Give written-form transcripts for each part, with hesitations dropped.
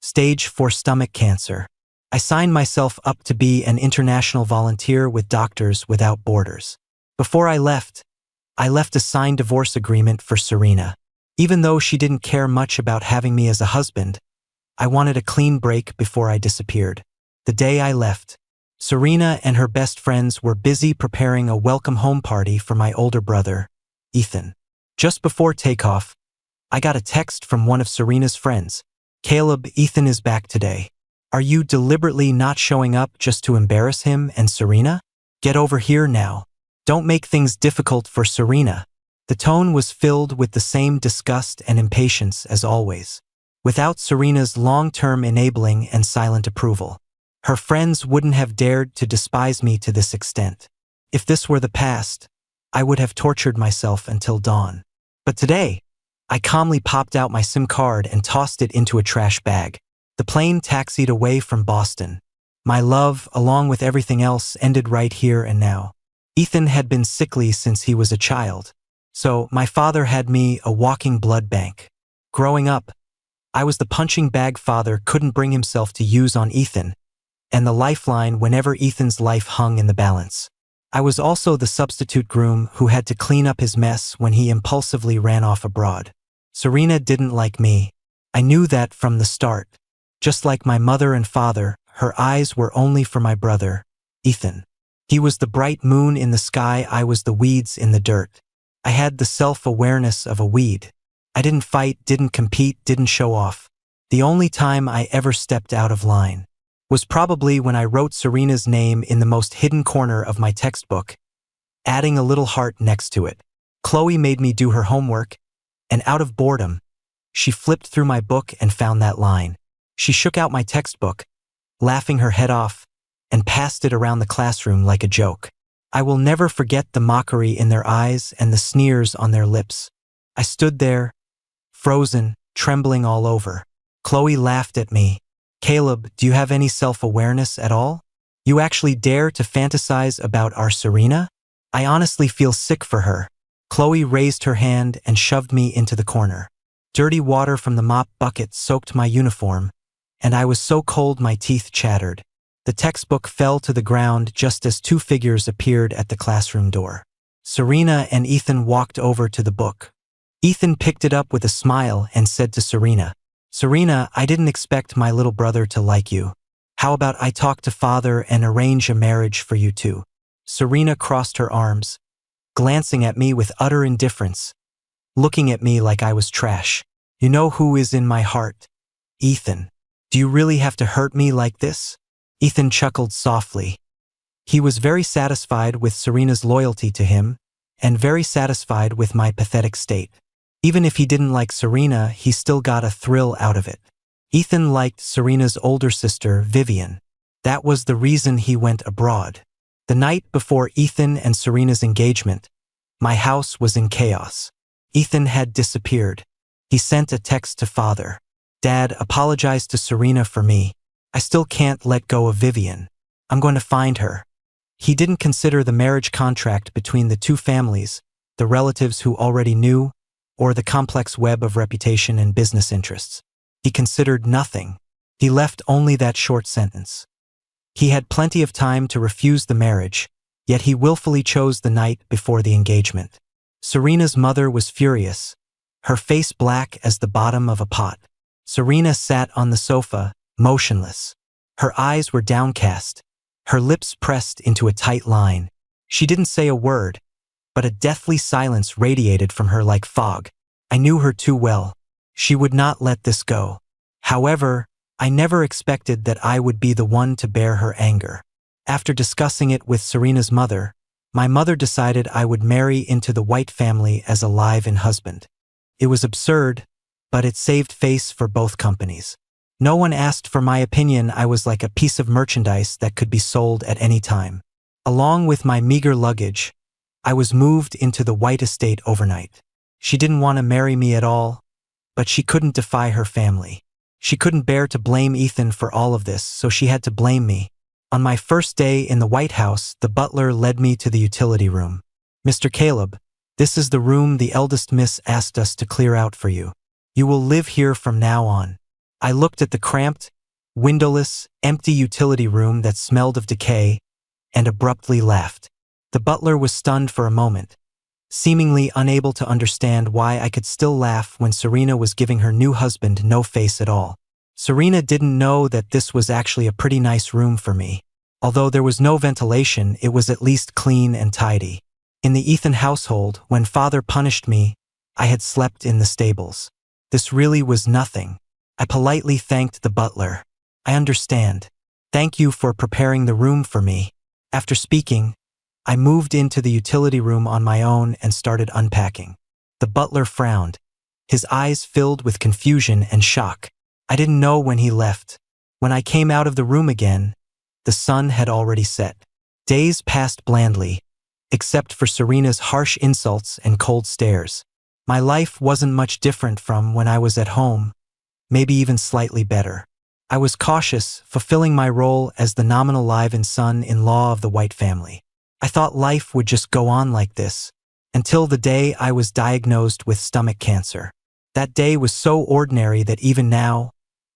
Stage 4 stomach cancer. I signed myself up to be an international volunteer with Doctors Without Borders. Before I left a signed divorce agreement for Serena. Even though she didn't care much about having me as a husband, I wanted a clean break before I disappeared. The day I left, Serena and her best friends were busy preparing a welcome home party for my older brother, Ethan. Just before takeoff, I got a text from one of Serena's friends. "Caleb, Ethan is back today. Are you deliberately not showing up just to embarrass him and Serena? Get over here now. Don't make things difficult for Serena." The tone was filled with the same disgust and impatience as always. Without Serena's long-term enabling and silent approval, her friends wouldn't have dared to despise me to this extent. If this were the past, I would have tortured myself until dawn. But today, I calmly popped out my SIM card and tossed it into a trash bag. The plane taxied away from Boston. My love, along with everything else, ended right here and now. Ethan had been sickly since he was a child, so my father had me a walking blood bank. Growing up, I was the punching bag father couldn't bring himself to use on Ethan, and the lifeline whenever Ethan's life hung in the balance. I was also the substitute groom who had to clean up his mess when he impulsively ran off abroad. Serena didn't like me. I knew that from the start. Just like my mother and father, her eyes were only for my brother, Ethan. He was the bright moon in the sky, I was the weeds in the dirt. I had the self-awareness of a weed. I didn't fight, didn't compete, didn't show off. The only time I ever stepped out of line was probably when I wrote Serena's name in the most hidden corner of my textbook, adding a little heart next to it. Chloe made me do her homework, and out of boredom, she flipped through my book and found that line. She shook out my textbook, laughing her head off, and passed it around the classroom like a joke. I will never forget the mockery in their eyes and the sneers on their lips. I stood there, frozen, trembling all over. Chloe laughed at me. "Caleb, do you have any self-awareness at all? You actually dare to fantasize about our Serena? I honestly feel sick for her." Chloe raised her hand and shoved me into the corner. Dirty water from the mop bucket soaked my uniform, and I was so cold my teeth chattered. The textbook fell to the ground just as two figures appeared at the classroom door. Serena and Ethan walked over to the book. Ethan picked it up with a smile and said to Serena, "Serena, I didn't expect my little brother to like you. How about I talk to father and arrange a marriage for you two?" Serena crossed her arms, glancing at me with utter indifference, looking at me like I was trash. "You know who is in my heart, Ethan. Do you really have to hurt me like this?" Ethan chuckled softly. He was very satisfied with Serena's loyalty to him, and very satisfied with my pathetic state. Even if he didn't like Serena, he still got a thrill out of it. Ethan liked Serena's older sister, Vivian. That was the reason he went abroad. The night before Ethan and Serena's engagement, my house was in chaos. Ethan had disappeared. He sent a text to father. "Dad, apologize to Serena for me. I still can't let go of Vivian. I'm going to find her." He didn't consider the marriage contract between the two families, the relatives who already knew, or the complex web of reputation and business interests. He considered nothing. He left only that short sentence. He had plenty of time to refuse the marriage, yet he willfully chose the night before the engagement. Serena's mother was furious, her face black as the bottom of a pot. Serena sat on the sofa, motionless. Her eyes were downcast, her lips pressed into a tight line. She didn't say a word, but a deathly silence radiated from her like fog. I knew her too well. She would not let this go. However, I never expected that I would be the one to bear her anger. After discussing it with Serena's mother, my mother decided I would marry into the White family as a live-in husband. It was absurd, but it saved face for both companies. No one asked for my opinion. I was like a piece of merchandise that could be sold at any time. Along with my meager luggage, I was moved into the White estate overnight. She didn't want to marry me at all, but she couldn't defy her family. She couldn't bear to blame Ethan for all of this, so she had to blame me. On my first day in the White House, the butler led me to the utility room. "Mr. Caleb, this is the room the eldest miss asked us to clear out for you. You will live here from now on." I looked at the cramped, windowless, empty utility room that smelled of decay and abruptly laughed. The butler was stunned for a moment, seemingly unable to understand why I could still laugh when Serena was giving her new husband no face at all. Serena didn't know that this was actually a pretty nice room for me. Although there was no ventilation, it was at least clean and tidy. In the Ethan household, when father punished me, I had slept in the stables. This really was nothing. I politely thanked the butler. I understand. Thank you for preparing the room for me. After speaking, I moved into the utility room on my own and started unpacking. The butler frowned. His eyes filled with confusion and shock. I didn't know when he left. When I came out of the room again, the sun had already set. Days passed blandly, except for Serena's harsh insults and cold stares. My life wasn't much different from when I was at home, maybe even slightly better. I was cautious, fulfilling my role as the nominal live-in son-in-law of the White family. I thought life would just go on like this, until the day I was diagnosed with stomach cancer. That day was so ordinary that even now,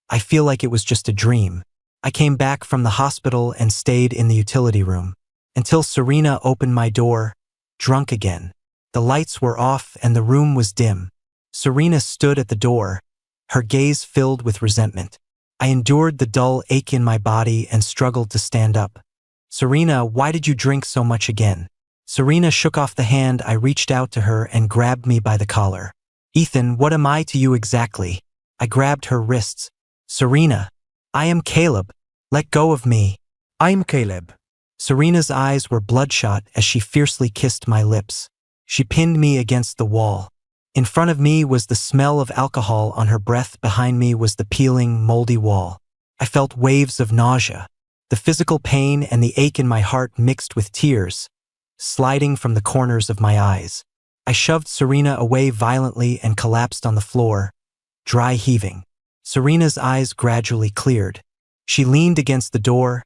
I feel like it was just a dream. I came back from the hospital and stayed in the utility room, until Serena opened my door, drunk again. The lights were off and the room was dim. Serena stood at the door, her gaze filled with resentment. I endured the dull ache in my body and struggled to stand up. Serena, why did you drink so much again? Serena shook off the hand I reached out to her and grabbed me by the collar. Ethan, what am I to you exactly? I grabbed her wrists. Serena, I am Caleb. Let go of me. I'm Caleb. Serena's eyes were bloodshot as she fiercely kissed my lips. She pinned me against the wall. In front of me was the smell of alcohol on her breath. Behind me was the peeling, moldy wall. I felt waves of nausea. The physical pain and the ache in my heart mixed with tears, sliding from the corners of my eyes. I shoved Serena away violently and collapsed on the floor, dry heaving. Serena's eyes gradually cleared. She leaned against the door,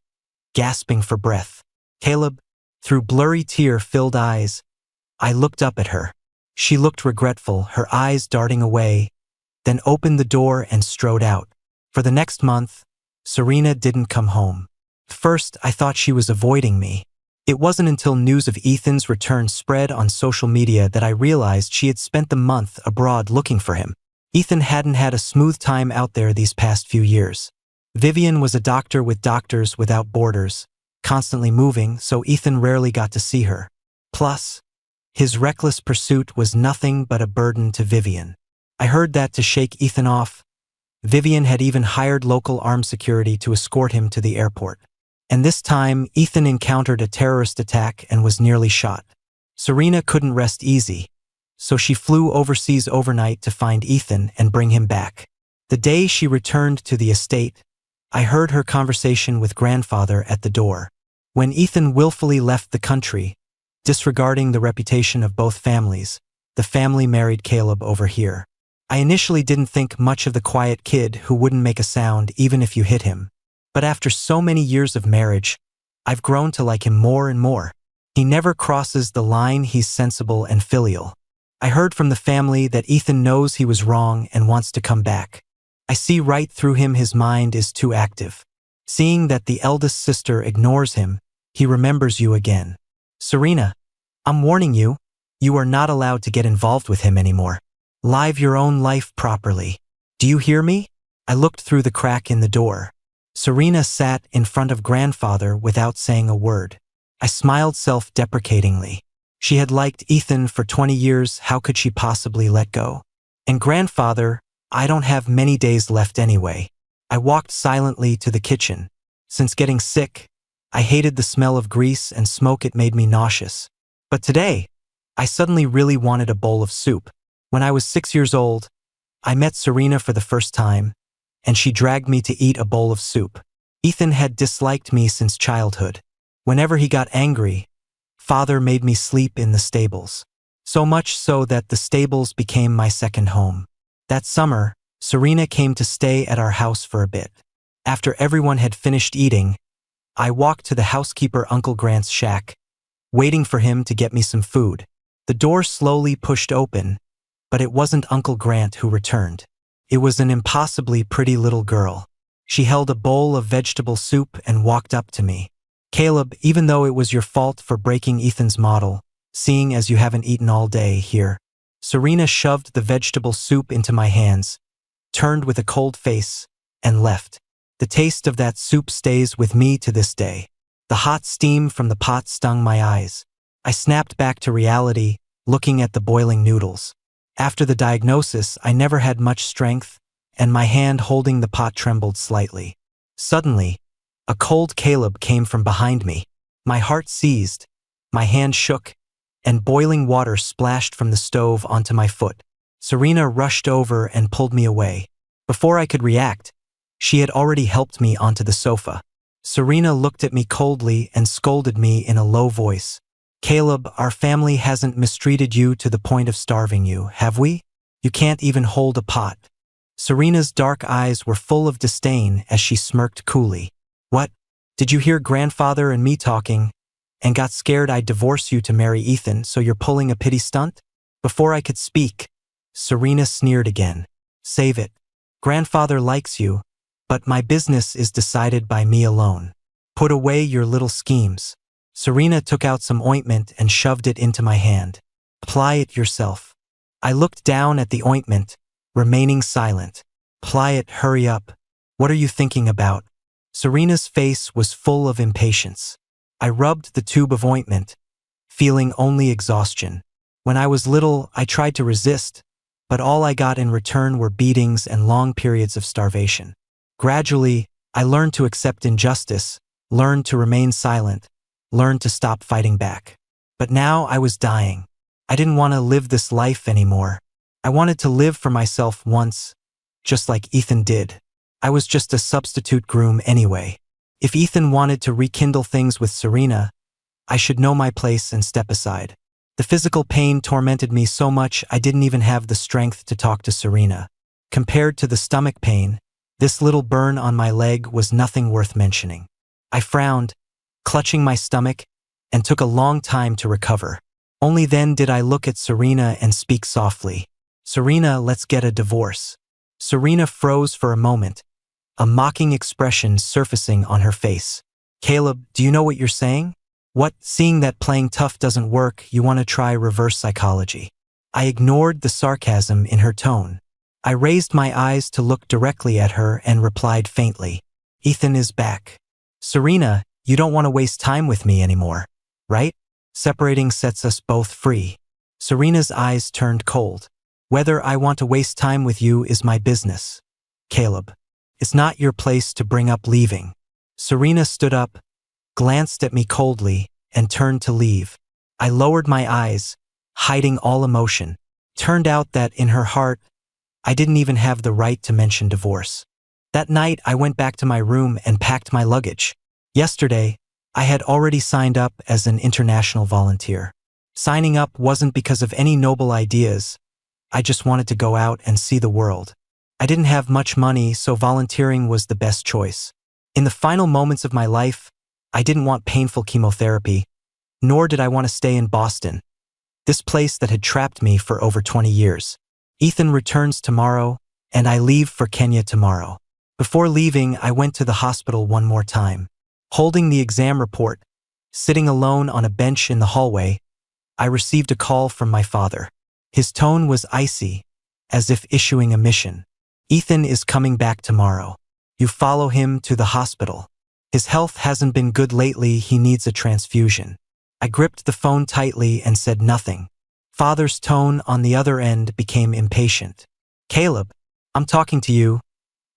gasping for breath. Caleb, through blurry tear-filled eyes, I looked up at her. She looked regretful, her eyes darting away, then opened the door and strode out. For the next month, Serena didn't come home. First, I thought she was avoiding me. It wasn't until news of Ethan's return spread on social media that I realized she had spent the month abroad looking for him. Ethan hadn't had a smooth time out there these past few years. Vivian was a doctor with Doctors Without Borders, constantly moving, so Ethan rarely got to see her. Plus, his reckless pursuit was nothing but a burden to Vivian. I heard that to shake Ethan off, Vivian had even hired local armed security to escort him to the airport. And this time, Ethan encountered a terrorist attack and was nearly shot. Serena couldn't rest easy, so she flew overseas overnight to find Ethan and bring him back. The day she returned to the estate, I heard her conversation with grandfather at the door. When Ethan willfully left the country, disregarding the reputation of both families, the family married Caleb over here. I initially didn't think much of the quiet kid who wouldn't make a sound even if you hit him. But after so many years of marriage, I've grown to like him more and more. He never crosses the line, he's sensible and filial. I heard from the family that Ethan knows he was wrong and wants to come back. I see right through him, his mind is too active. Seeing that the eldest sister ignores him, he remembers you again. Serena, I'm warning you, you are not allowed to get involved with him anymore. Live your own life properly. Do you hear me? I looked through the crack in the door. Serena sat in front of grandfather without saying a word. I smiled self-deprecatingly. She had liked Ethan for 20 years, how could she possibly let go? And grandfather, I don't have many days left anyway. I walked silently to the kitchen. Since getting sick, I hated the smell of grease and smoke, it made me nauseous. But today, I suddenly really wanted a bowl of soup. When I was 6 years old, I met Serena for the first time, and she dragged me to eat a bowl of soup. Ethan had disliked me since childhood. Whenever he got angry, father made me sleep in the stables. So much so that the stables became my second home. That summer, Serena came to stay at our house for a bit. After everyone had finished eating, I walked to the housekeeper Uncle Grant's shack, waiting for him to get me some food. The door slowly pushed open, but it wasn't Uncle Grant who returned. It was an impossibly pretty little girl. She held a bowl of vegetable soup and walked up to me. Caleb, even though it was your fault for breaking Ethan's model, seeing as you haven't eaten all day here. Serena shoved the vegetable soup into my hands, turned with a cold face, and left. The taste of that soup stays with me to this day. The hot steam from the pot stung my eyes. I snapped back to reality, looking at the boiling noodles. After the diagnosis, I never had much strength, and my hand holding the pot trembled slightly. Suddenly, a cold Caleb came from behind me. My heart seized, my hand shook, and boiling water splashed from the stove onto my foot. Serena rushed over and pulled me away. Before I could react, she had already helped me onto the sofa. Serena looked at me coldly and scolded me in a low voice. Caleb, our family hasn't mistreated you to the point of starving you, have we? You can't even hold a pot. Serena's dark eyes were full of disdain as she smirked coolly. What? Did you hear grandfather and me talking, and got scared I'd divorce you to marry Ethan, so you're pulling a pity stunt? Before I could speak, Serena sneered again. Save it. Grandfather likes you, but my business is decided by me alone. Put away your little schemes. Serena took out some ointment and shoved it into my hand. Apply it yourself. I looked down at the ointment, remaining silent. Apply it, hurry up. What are you thinking about? Serena's face was full of impatience. I rubbed the tube of ointment, feeling only exhaustion. When I was little, I tried to resist, but all I got in return were beatings and long periods of starvation. Gradually, I learned to accept injustice, learned to remain silent, learned to stop fighting back. But now I was dying. I didn't want to live this life anymore. I wanted to live for myself once, just like Ethan did. I was just a substitute groom anyway. If Ethan wanted to rekindle things with Serena, I should know my place and step aside. The physical pain tormented me so much I didn't even have the strength to talk to Serena. Compared to the stomach pain, this little burn on my leg was nothing worth mentioning. I frowned, clutching my stomach, and took a long time to recover. Only then did I look at Serena and speak softly. Serena, let's get a divorce. Serena froze for a moment, a mocking expression surfacing on her face. Caleb, do you know what you're saying? What, seeing that playing tough doesn't work, you want to try reverse psychology? I ignored the sarcasm in her tone. I raised my eyes to look directly at her and replied faintly. Ethan is back. Serena, you don't want to waste time with me anymore, right? Separating sets us both free. Serena's eyes turned cold. Whether I want to waste time with you is my business. Caleb, it's not your place to bring up leaving. Serena stood up, glanced at me coldly, and turned to leave. I lowered my eyes, hiding all emotion. Turned out that in her heart, I didn't even have the right to mention divorce. That night, I went back to my room and packed my luggage. Yesterday, I had already signed up as an international volunteer. Signing up wasn't because of any noble ideas. I just wanted to go out and see the world. I didn't have much money, so volunteering was the best choice. In the final moments of my life, I didn't want painful chemotherapy, nor did I want to stay in Boston, this place that had trapped me for over 20 years. Ethan returns tomorrow, and I leave for Kenya tomorrow. Before leaving, I went to the hospital one more time. Holding the exam report, sitting alone on a bench in the hallway, I received a call from my father. His tone was icy, as if issuing a mission. Ethan is coming back tomorrow. You follow him to the hospital. His health hasn't been good lately, he needs a transfusion. I gripped the phone tightly and said nothing. Father's tone on the other end became impatient. Caleb, I'm talking to you.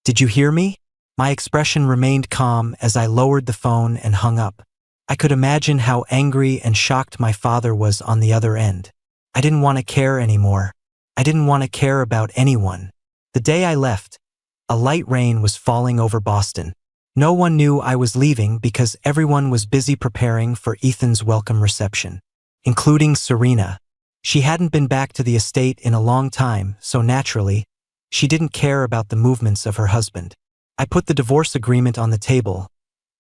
Did you hear me? My expression remained calm as I lowered the phone and hung up. I could imagine how angry and shocked my father was on the other end. I didn't want to care anymore. I didn't want to care about anyone. The day I left, a light rain was falling over Boston. No one knew I was leaving because everyone was busy preparing for Ethan's welcome reception, including Serena. She hadn't been back to the estate in a long time, so naturally, she didn't care about the movements of her husband. I put the divorce agreement on the table,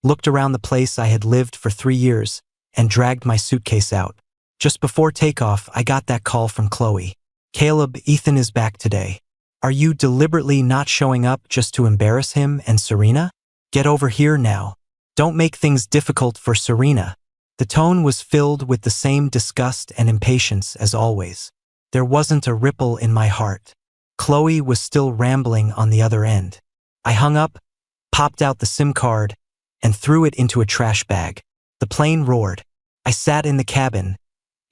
looked around the place I had lived for 3 years, and dragged my suitcase out. Just before takeoff, I got that call from Chloe. Caleb, Ethan is back today. Are you deliberately not showing up just to embarrass him and Serena? Get over here now. Don't make things difficult for Serena. The tone was filled with the same disgust and impatience as always. There wasn't a ripple in my heart. Chloe was still rambling on the other end. I hung up, popped out the SIM card, and threw it into a trash bag. The plane roared. I sat in the cabin,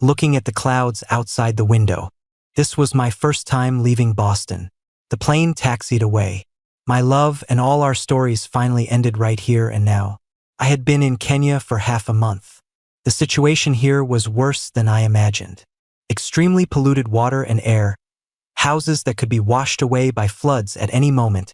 looking at the clouds outside the window. This was my first time leaving Boston. The plane taxied away. My love and all our stories finally ended right here and now. I had been in Kenya for half a month. The situation here was worse than I imagined. Extremely polluted water and air, houses that could be washed away by floods at any moment,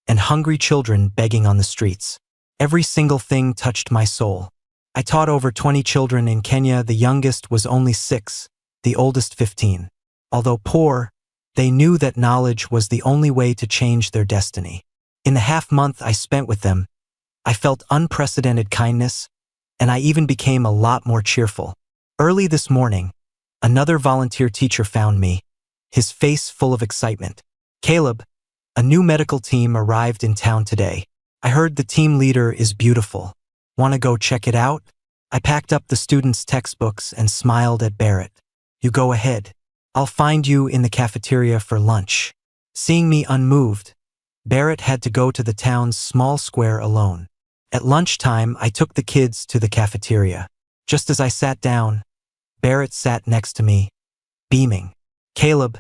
and hungry children begging on the streets. Every single thing touched my soul. I taught over 20 children in Kenya. The youngest was only 6, the oldest 15. Although poor, they knew that knowledge was the only way to change their destiny. In the half-month I spent with them, I felt unprecedented kindness, and I even became a lot more cheerful. Early this morning, another volunteer teacher found me, his face full of excitement. Caleb, a new medical team arrived in town today. I heard the team leader is beautiful. Want to go check it out? I packed up the students' textbooks and smiled at Barrett. You go ahead. I'll find you in the cafeteria for lunch. Seeing me unmoved, Barrett had to go to the town's small square alone. At lunchtime, I took the kids to the cafeteria. Just as I sat down, Barrett sat next to me, beaming. Caleb,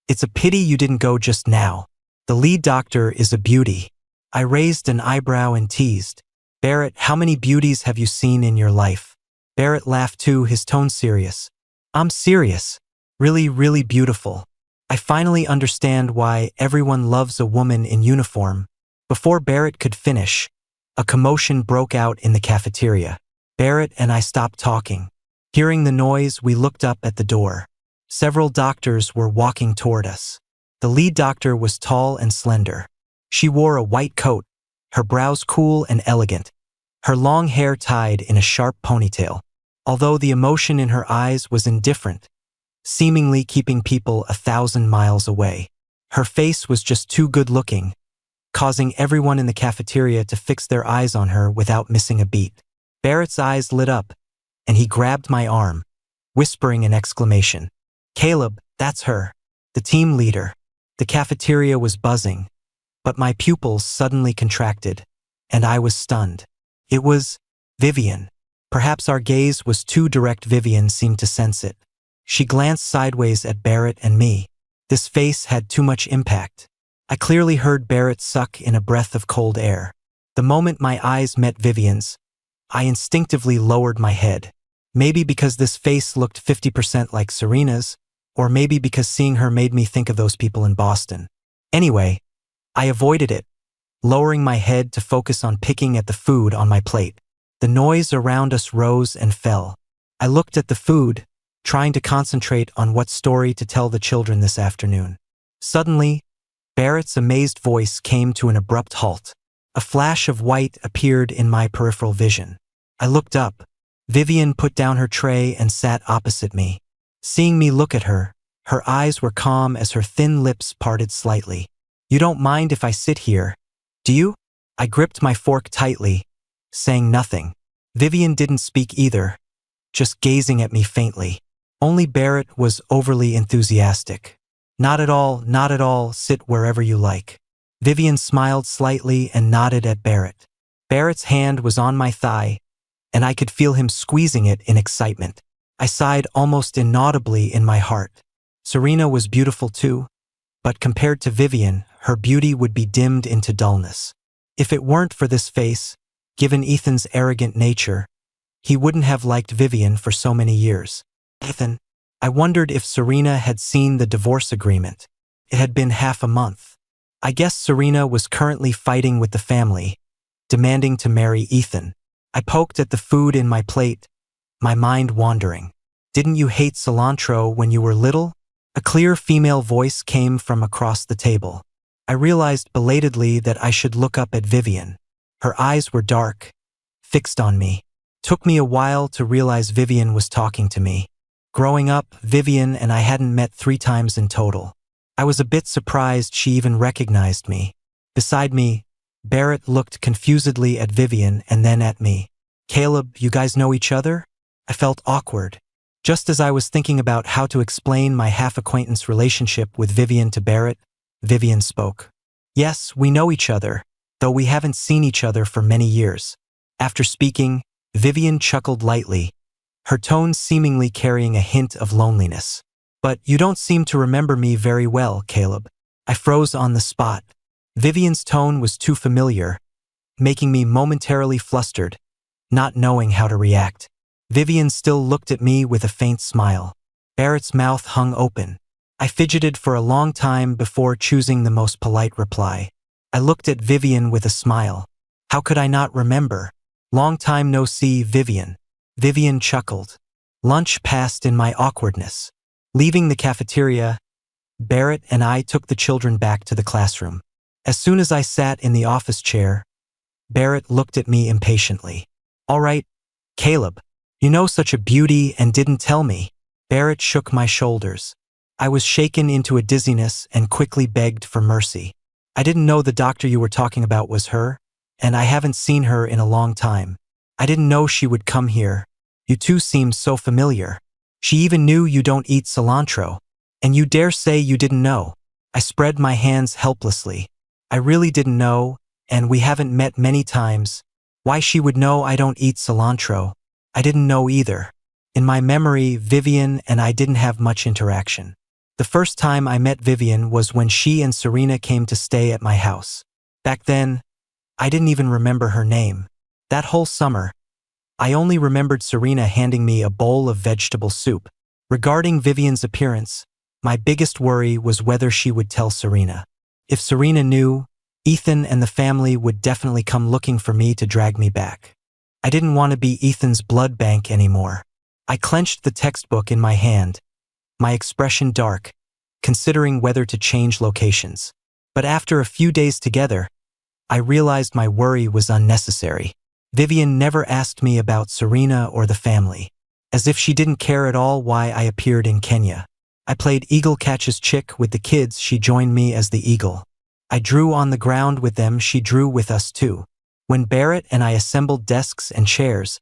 it's a pity you didn't go just now. The lead doctor is a beauty. I raised an eyebrow and teased. Barrett, how many beauties have you seen in your life? Barrett laughed too, his tone serious. I'm serious. Really, really beautiful. I finally understand why everyone loves a woman in uniform. Before Barrett could finish, a commotion broke out in the cafeteria. Barrett and I stopped talking. Hearing the noise, we looked up at the door. Several doctors were walking toward us. The lead doctor was tall and slender. She wore a white coat, her brows cool and elegant, her long hair tied in a sharp ponytail. Although the emotion in her eyes was indifferent, seemingly keeping people 1,000 miles away. Her face was just too good-looking, causing everyone in the cafeteria to fix their eyes on her without missing a beat. Barrett's eyes lit up, and he grabbed my arm, whispering an exclamation. Caleb, that's her, the team leader. The cafeteria was buzzing, but my pupils suddenly contracted, and I was stunned. It was Vivian. Perhaps our gaze was too direct. Vivian seemed to sense it. She glanced sideways at Barrett and me. This face had too much impact. I clearly heard Barrett suck in a breath of cold air. The moment my eyes met Vivian's, I instinctively lowered my head. Maybe because this face looked 50% like Serena's, or maybe because seeing her made me think of those people in Boston. Anyway, I avoided it, lowering my head to focus on picking at the food on my plate. The noise around us rose and fell. I looked at the food, trying to concentrate on what story to tell the children this afternoon. Suddenly, Barrett's amazed voice came to an abrupt halt. A flash of white appeared in my peripheral vision. I looked up. Vivian put down her tray and sat opposite me. Seeing me look at her, her eyes were calm as her thin lips parted slightly. You don't mind if I sit here, do you? I gripped my fork tightly, saying nothing. Vivian didn't speak either, just gazing at me faintly. Only Barrett was overly enthusiastic. Not at all, sit wherever you like. Vivian smiled slightly and nodded at Barrett. Barrett's hand was on my thigh, and I could feel him squeezing it in excitement. I sighed almost inaudibly in my heart. Serena was beautiful too, but compared to Vivian, her beauty would be dimmed into dullness. If it weren't for this face, given Ethan's arrogant nature, he wouldn't have liked Vivian for so many years. Ethan, I wondered if Serena had seen the divorce agreement. It had been half a month. I guess Serena was currently fighting with the family, demanding to marry Ethan. I poked at the food in my plate, my mind wandering. Didn't you hate cilantro when you were little? A clear female voice came from across the table. I realized belatedly that I should look up at Vivian. Her eyes were dark, fixed on me. Took me a while to realize Vivian was talking to me. Growing up, Vivian and I hadn't met 3 times in total. I was a bit surprised she even recognized me. Beside me, Barrett looked confusedly at Vivian and then at me. Caleb, you guys know each other? I felt awkward. Just as I was thinking about how to explain my half-acquaintance relationship with Vivian to Barrett, Vivian spoke. Yes, we know each other, though we haven't seen each other for many years. After speaking, Vivian chuckled lightly, her tone seemingly carrying a hint of loneliness. But you don't seem to remember me very well, Caleb. I froze on the spot. Vivian's tone was too familiar, making me momentarily flustered, not knowing how to react. Vivian still looked at me with a faint smile. Barrett's mouth hung open. I fidgeted for a long time before choosing the most polite reply. I looked at Vivian with a smile. How could I not remember? Long time no see, Vivian. Vivian chuckled. Lunch passed in my awkwardness. Leaving the cafeteria, Barrett and I took the children back to the classroom. As soon as I sat in the office chair, Barrett looked at me impatiently. All right, Caleb, you know such a beauty and didn't tell me. Barrett shook my shoulders. I was shaken into a dizziness and quickly begged for mercy. I didn't know the doctor you were talking about was her, and I haven't seen her in a long time. I didn't know she would come here. You two seemed so familiar. She even knew you don't eat cilantro. And you dare say you didn't know. I spread my hands helplessly. I really didn't know, and we haven't met many times. Why she would know I don't eat cilantro, I didn't know either. In my memory, Vivian and I didn't have much interaction. The first time I met Vivian was when she and Serena came to stay at my house. Back then, I didn't even remember her name. That whole summer, I only remembered Serena handing me a bowl of vegetable soup. Regarding Vivian's appearance, my biggest worry was whether she would tell Serena. If Serena knew, Ethan and the family would definitely come looking for me to drag me back. I didn't want to be Ethan's blood bank anymore. I clenched the textbook in my hand, my expression dark, considering whether to change locations. But after a few days together, I realized my worry was unnecessary. Vivian never asked me about Serena or the family, as if she didn't care at all why I appeared in Kenya. I played eagle catches chick with the kids. She joined me as the eagle. I drew on the ground with them. She drew with us too. When Barrett and I assembled desks and chairs,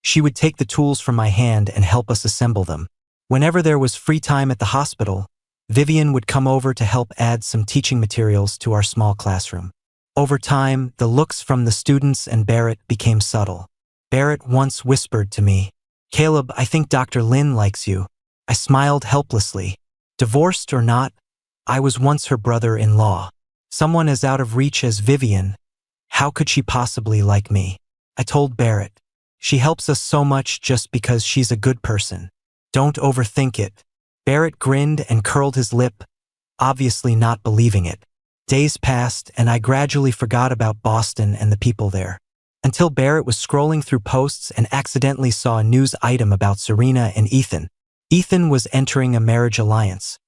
she would take the tools from my hand and help us assemble them. Whenever there was free time at the hospital, Vivian would come over to help add some teaching materials to our small classroom. Over time, the looks from the students and Barrett became subtle. Barrett once whispered to me, "Caleb, I think Dr. Lin likes you." I smiled helplessly. Divorced or not, I was once her brother-in-law. Someone as out of reach as Vivian, how could she possibly like me? I told Barrett, "She helps us so much just because she's a good person. Don't overthink it." Barrett grinned and curled his lip, obviously not believing it. Days passed and I gradually forgot about Boston and the people there. Until Barrett was scrolling through posts and accidentally saw a news item about Serena and Ethan. Ethan was entering a marriage alliance.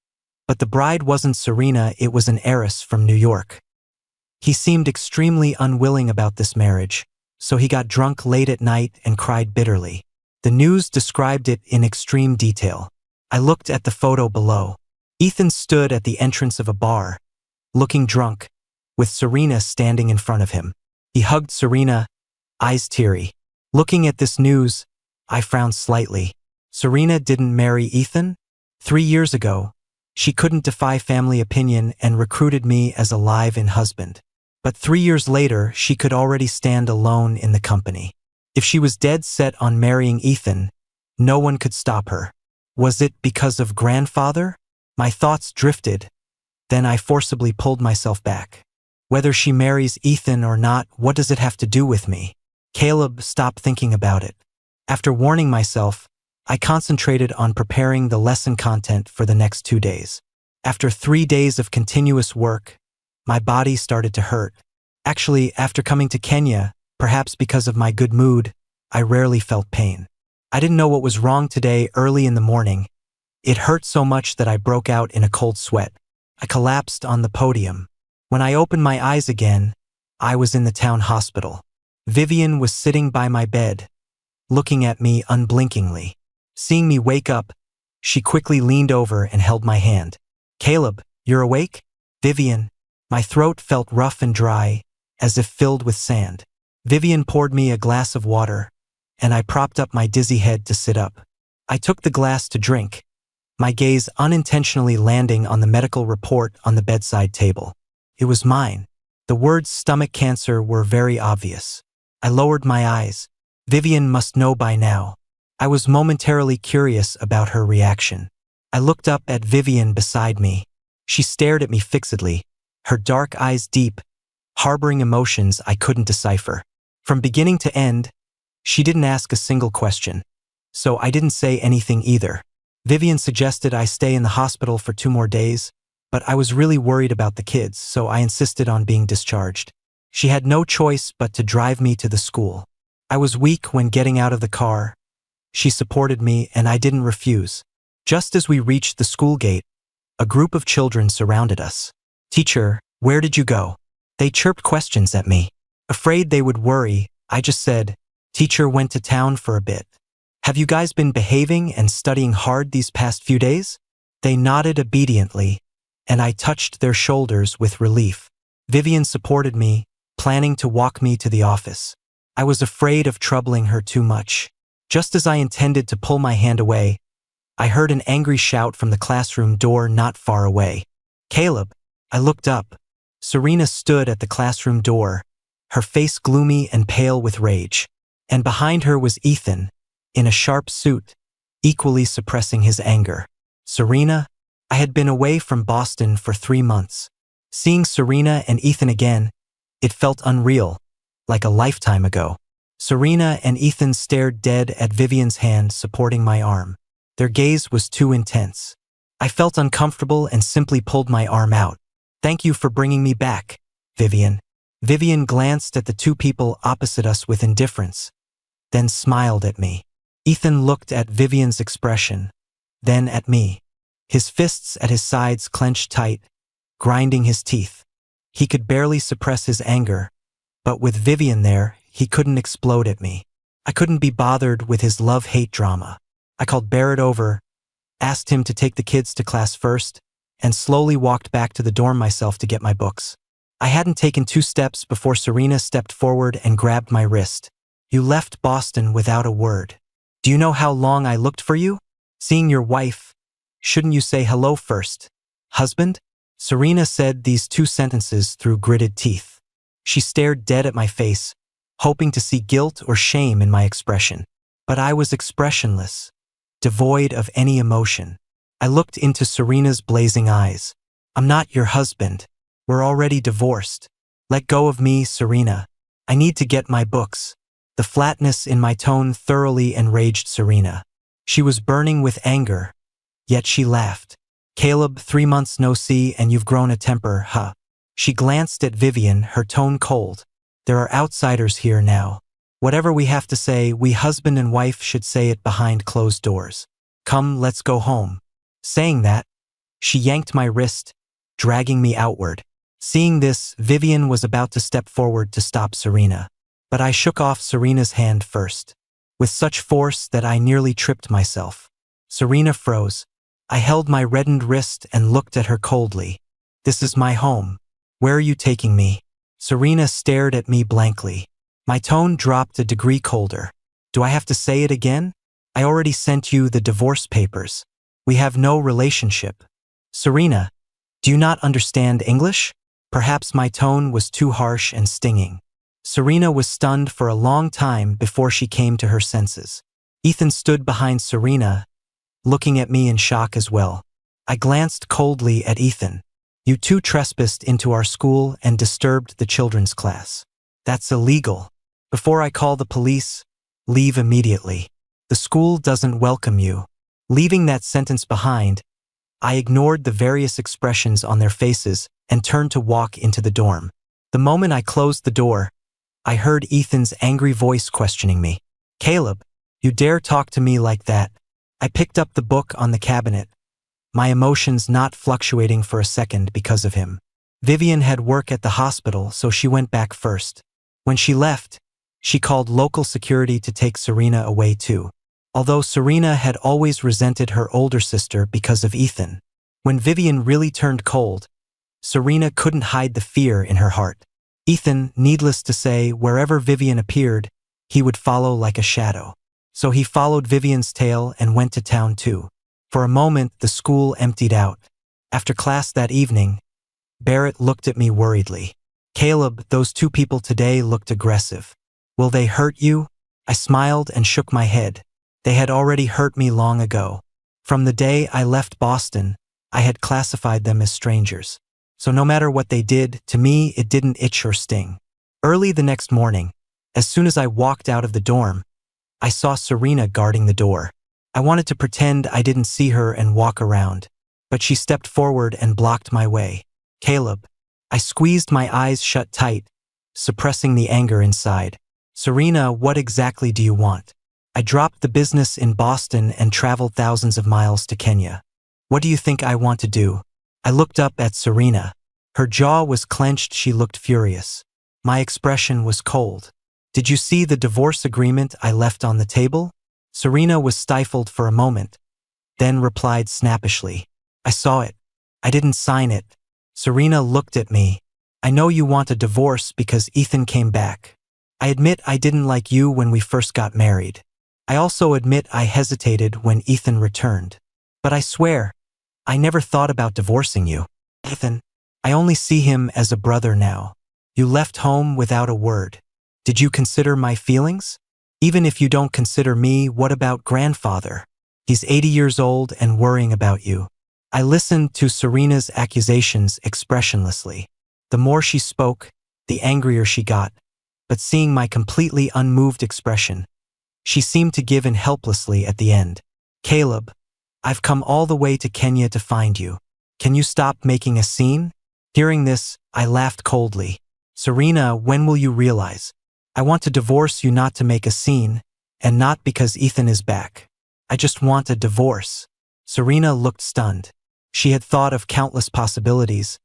But the bride wasn't Serena, it was an heiress from New York. He seemed extremely unwilling about this marriage, so he got drunk late at night and cried bitterly. The news described it in extreme detail. I looked at the photo below. Ethan stood at the entrance of a bar, looking drunk, with Serena standing in front of him. He hugged Serena, eyes teary. Looking at this news, I frowned slightly. Serena didn't marry Ethan? 3 years ago, she couldn't defy family opinion and recruited me as a live-in husband. But 3 years later, she could already stand alone in the company. If she was dead set on marrying Ethan, no one could stop her. Was it because of grandfather? My thoughts drifted. Then I forcibly pulled myself back. Whether she marries Ethan or not, what does it have to do with me? Caleb, stop thinking about it. After warning myself, I concentrated on preparing the lesson content for the next 2 days. After 3 days of continuous work, my body started to hurt. Actually, after coming to Kenya, perhaps because of my good mood, I rarely felt pain. I didn't know what was wrong today. Early in the morning, it hurt so much that I broke out in a cold sweat. I collapsed on the podium. When I opened my eyes again, I was in the town hospital. Vivian was sitting by my bed, looking at me unblinkingly. Seeing me wake up, she quickly leaned over and held my hand. "Caleb, You're awake? Vivian. My throat felt rough and dry, as if filled with sand. Vivian poured me a glass of water, and I propped up my dizzy head to sit up. I took the glass to drink, my gaze unintentionally landing on the medical report on the bedside table. It was mine. The words stomach cancer were very obvious. I lowered my eyes. Vivian must know by now. I was momentarily curious about her reaction. I looked up at Vivian beside me. She stared at me fixedly, her dark eyes deep, harboring emotions I couldn't decipher. From beginning to end, she didn't ask a single question, so I didn't say anything either. Vivian suggested I stay in the hospital for 2 more days, but I was really worried about the kids, so I insisted on being discharged. She had no choice but to drive me to the school. I was weak when getting out of the car. She supported me, and I didn't refuse. Just as we reached the school gate, a group of children surrounded us. "Teacher, where did you go?" They chirped questions at me. Afraid they would worry, I just said, "Teacher went to town for a bit." "Have you guys been behaving and studying hard these past few days?" They nodded obediently, and I touched their shoulders with relief. Vivian supported me, planning to walk me to the office. I was afraid of troubling her too much. Just as I intended to pull my hand away, I heard an angry shout from the classroom door not far away. "Caleb!" I looked up. Serena stood at the classroom door, her face gloomy and pale with rage. And behind her was Ethan, in a sharp suit, equally suppressing his anger. Serena? I had been away from Boston for 3 months. Seeing Serena and Ethan again, it felt unreal, like a lifetime ago. Serena and Ethan stared dead at Vivian's hand supporting my arm. Their gaze was too intense. I felt uncomfortable and simply pulled my arm out. "Thank you for bringing me back, Vivian." Vivian glanced at the 2 people opposite us with indifference, then smiled at me. Ethan looked at Vivian's expression, then at me. His fists at his sides clenched tight, grinding his teeth. He could barely suppress his anger, but with Vivian there, he couldn't explode at me. I couldn't be bothered with his love-hate drama. I called Barrett over, asked him to take the kids to class first, and slowly walked back to the dorm myself to get my books. I hadn't taken 2 steps before Serena stepped forward and grabbed my wrist. "You left Boston without a word. Do you know how long I looked for you? Seeing your wife, shouldn't you say hello first? Husband?" Serena said these 2 sentences through gritted teeth. She stared dead at my face, hoping to see guilt or shame in my expression. But I was expressionless, devoid of any emotion. I looked into Serena's blazing eyes. "I'm not your husband. We're already divorced. Let go of me, Serena. I need to get my books." The flatness in my tone thoroughly enraged Serena. She was burning with anger, yet she laughed. "Caleb, 3 months no see and you've grown a temper, huh?" She glanced at Vivian, her tone cold. "There are outsiders here now. Whatever we have to say, we husband and wife should say it behind closed doors. Come, let's go home." Saying that, she yanked my wrist, dragging me outward. Seeing this, Vivian was about to step forward to stop Serena. But I shook off Serena's hand first, with such force that I nearly tripped myself. Serena froze. I held my reddened wrist and looked at her coldly. "This is my home. Where are you taking me?" Serena stared at me blankly. My tone dropped a degree colder. "Do I have to say it again? I already sent you the divorce papers. We have no relationship." "Serena, do you not understand English?" Perhaps my tone was too harsh and stinging. Serena was stunned for a long time before she came to her senses. Ethan stood behind Serena, looking at me in shock as well. I glanced coldly at Ethan. "You 2 trespassed into our school and disturbed the children's class. That's illegal. Before I call the police, leave immediately. The school doesn't welcome you." Leaving that sentence behind, I ignored the various expressions on their faces and turned to walk into the dorm. The moment I closed the door, I heard Ethan's angry voice questioning me. "Caleb, you dare talk to me like that?" I picked up the book on the cabinet, my emotions not fluctuating for a second because of him. Vivian had work at the hospital, so she went back first. When she left, she called local security to take Serena away too. Although Serena had always resented her older sister because of Ethan. When Vivian really turned cold, Serena couldn't hide the fear in her heart. Ethan, needless to say, wherever Vivian appeared, he would follow like a shadow. So he followed Vivian's tail and went to town too. For a moment, the school emptied out. After class that evening, Barrett looked at me worriedly. "Caleb, those two people today looked aggressive. Will they hurt you?" I smiled and shook my head. They had already hurt me long ago. From the day I left Boston, I had classified them as strangers. So no matter what they did, to me it didn't itch or sting. Early the next morning, as soon as I walked out of the dorm, I saw Serena guarding the door. I wanted to pretend I didn't see her and walk around, but she stepped forward and blocked my way. "Caleb." I squeezed my eyes shut tight, suppressing the anger inside. "Serena, what exactly do you want?" "I dropped the business in Boston and traveled thousands of miles to Kenya. What do you think I want to do?" I looked up at Serena. Her jaw was clenched, she looked furious. My expression was cold. "Did you see the divorce agreement I left on the table?" Serena was stifled for a moment, then replied snappishly, "I saw it. I didn't sign it." Serena looked at me. "I know you want a divorce because Ethan came back. I admit I didn't like you when we first got married. I also admit I hesitated when Ethan returned. But I swear, I never thought about divorcing you. Ethan, I only see him as a brother now. You left home without a word. Did you consider my feelings? Even if you don't consider me, what about grandfather? He's 80 years old and worrying about you." I listened to Serena's accusations expressionlessly. The more she spoke, the angrier she got. But seeing my completely unmoved expression, she seemed to give in helplessly at the end. "Caleb, I've come all the way to Kenya to find you. Can you stop making a scene?" Hearing this, I laughed coldly. "Serena, when will you realize? I want to divorce you not to make a scene, and not because Ethan is back. I just want a divorce." Serena looked stunned. She had thought of countless possibilities,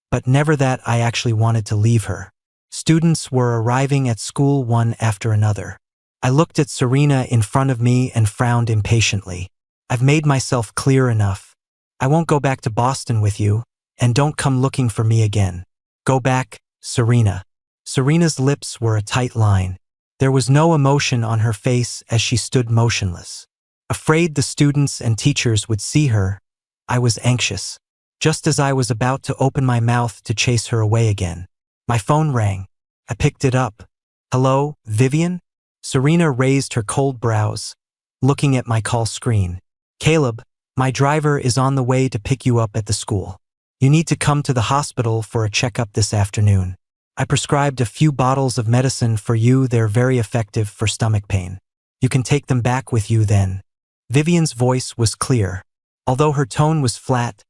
but never that I actually wanted to leave her. Students were arriving at school one after another. I looked at Serena in front of me and frowned impatiently. "I've made myself clear enough. I won't go back to Boston with you, and don't come looking for me again. Go back, Serena." Serena's lips were a tight line. There was no emotion on her face as she stood motionless. Afraid the students and teachers would see her, I was anxious. Just as I was about to open my mouth to chase her away again, my phone rang. I picked it up. "Hello, Vivian?" Serena raised her cold brows, looking at my call screen. "Caleb, my driver is on the way to pick you up at the school. You need to come to the hospital for a checkup this afternoon. I prescribed a few bottles of medicine for you. They're very effective for stomach pain. You can take them back with you then." Vivian's voice was clear. Although her tone was flat,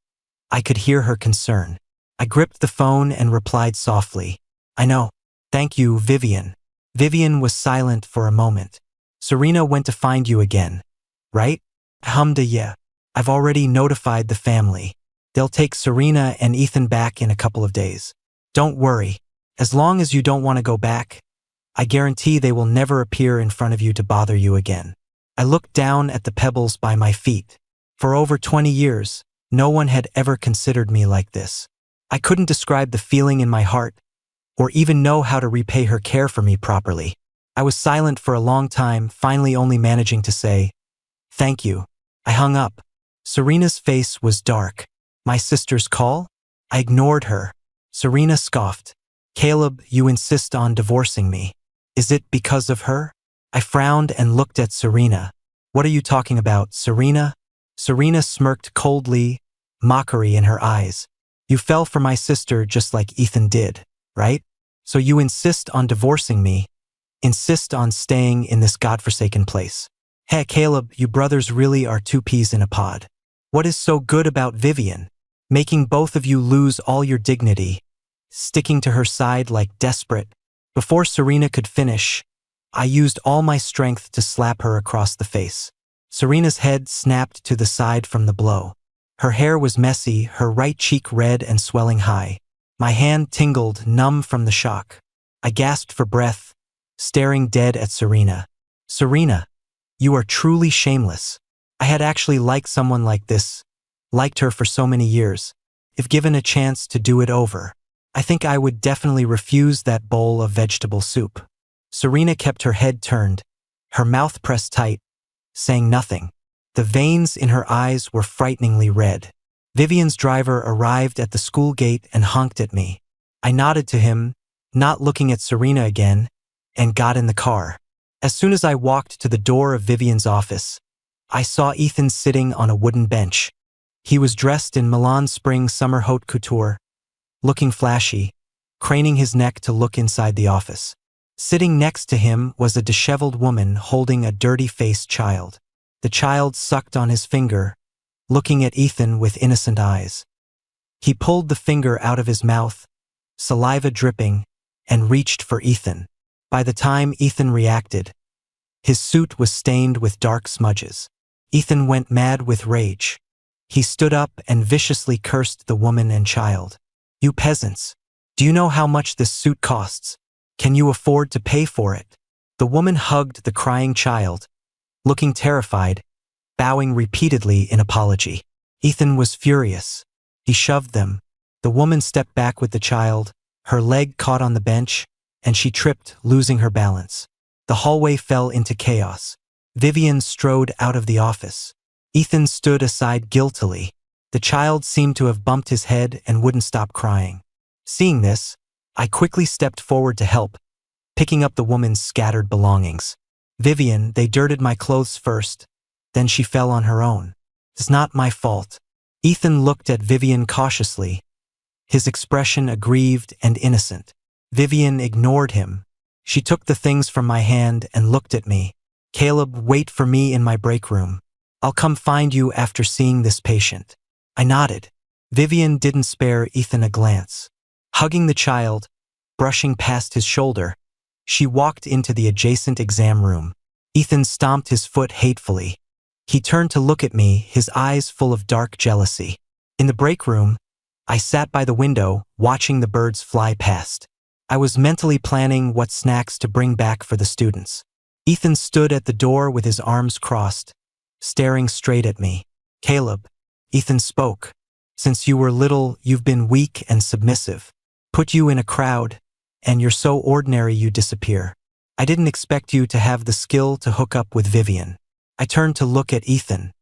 I could hear her concern. I gripped the phone and replied softly, "I know. Thank you, Vivian." Vivian was silent for a moment. "Serena went to find you again, right?" I hummed a yeah. "I've already notified the family. They'll take Serena and Ethan back in a couple of days. Don't worry. As long as you don't want to go back, I guarantee they will never appear in front of you to bother you again." I looked down at the pebbles by my feet. For over 20 years, no one had ever considered me like this. I couldn't describe the feeling in my heart, or even know how to repay her care for me properly. I was silent for a long time, finally only managing to say, "Thank you." I hung up. Serena's face was dark. "My sister's call?" I ignored her. Serena scoffed. "Caleb, you insist on divorcing me. Is it because of her?" I frowned and looked at Serena. "What are you talking about, Serena?" Serena smirked coldly, mockery in her eyes. "You fell for my sister just like Ethan did, right? So you insist on divorcing me, insist on staying in this godforsaken place. Hey, Caleb, you brothers really are two peas in a pod. What is so good about Vivian? Making both of you lose all your dignity, sticking to her side like desperate." Before Serena could finish, I used all my strength to slap her across the face. Serena's head snapped to the side from the blow. Her hair was messy, her right cheek red and swelling high. My hand tingled, numb from the shock. I gasped for breath, staring dead at Serena. "Serena, you are truly shameless. I had actually liked someone like this, liked her for so many years. If given a chance to do it over, I think I would definitely refuse that bowl of vegetable soup. Serena kept her head turned, her mouth pressed tight, saying nothing. The veins in her eyes were frighteningly red. Vivian's driver arrived at the school gate and honked at me. I nodded to him, not looking at Serena again, and got in the car. As soon as I walked to the door of Vivian's office, I saw Ethan sitting on a wooden bench. He was dressed in Milan spring summer haute couture, looking flashy, craning his neck to look inside the office. Sitting next to him was a disheveled woman holding a dirty-faced child. The child sucked on his finger, looking at Ethan with innocent eyes. He pulled the finger out of his mouth, saliva dripping, and reached for Ethan. By the time Ethan reacted, his suit was stained with dark smudges. Ethan went mad with rage. He stood up and viciously cursed the woman and child. "You peasants! Do you know how much this suit costs? Can you afford to pay for it?" The woman hugged the crying child, looking terrified, bowing repeatedly in apology. Ethan was furious. He shoved them. The woman stepped back with the child, her leg caught on the bench, and she tripped, losing her balance. The hallway fell into chaos. Vivian strode out of the office. Ethan stood aside guiltily. The child seemed to have bumped his head and wouldn't stop crying. Seeing this, I quickly stepped forward to help, picking up the woman's scattered belongings. "Vivian, they dirted my clothes first, then she fell on her own. It's not my fault." Ethan looked at Vivian cautiously, his expression aggrieved and innocent. Vivian ignored him. She took the things from my hand and looked at me. "Caleb, wait for me in my break room. I'll come find you after seeing this patient." I nodded. Vivian didn't spare Ethan a glance. Hugging the child, brushing past his shoulder, she walked into the adjacent exam room. Ethan stomped his foot hatefully. He turned to look at me, his eyes full of dark jealousy. In the break room, I sat by the window, watching the birds fly past. I was mentally planning what snacks to bring back for the students. Ethan stood at the door with his arms crossed, staring straight at me. "Caleb," Ethan spoke, "since you were little, you've been weak and submissive. Put you in a crowd, and you're so ordinary you disappear. I didn't expect you to have the skill to hook up with Vivian." I turned to look at Ethan.